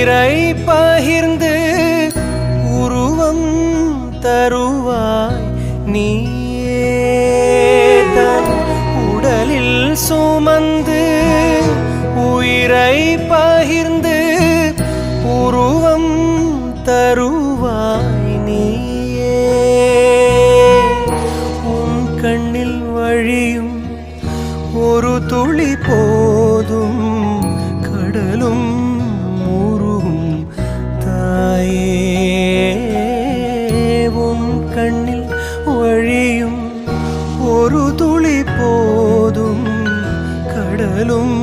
உயிரை பகிர்ந்து உருவம் தருவாய் நீயே தன் உடலில் சுமந்து உயிரை பகிர்ந்து உருவம் தருவாய் நீயே உன் கண்ணில் வழியும் ஒரு துளி போதும் கடலும் உருகும் தாயே உன் கண்ணில் வழியும் ஒரு துளி போதும் கடலும்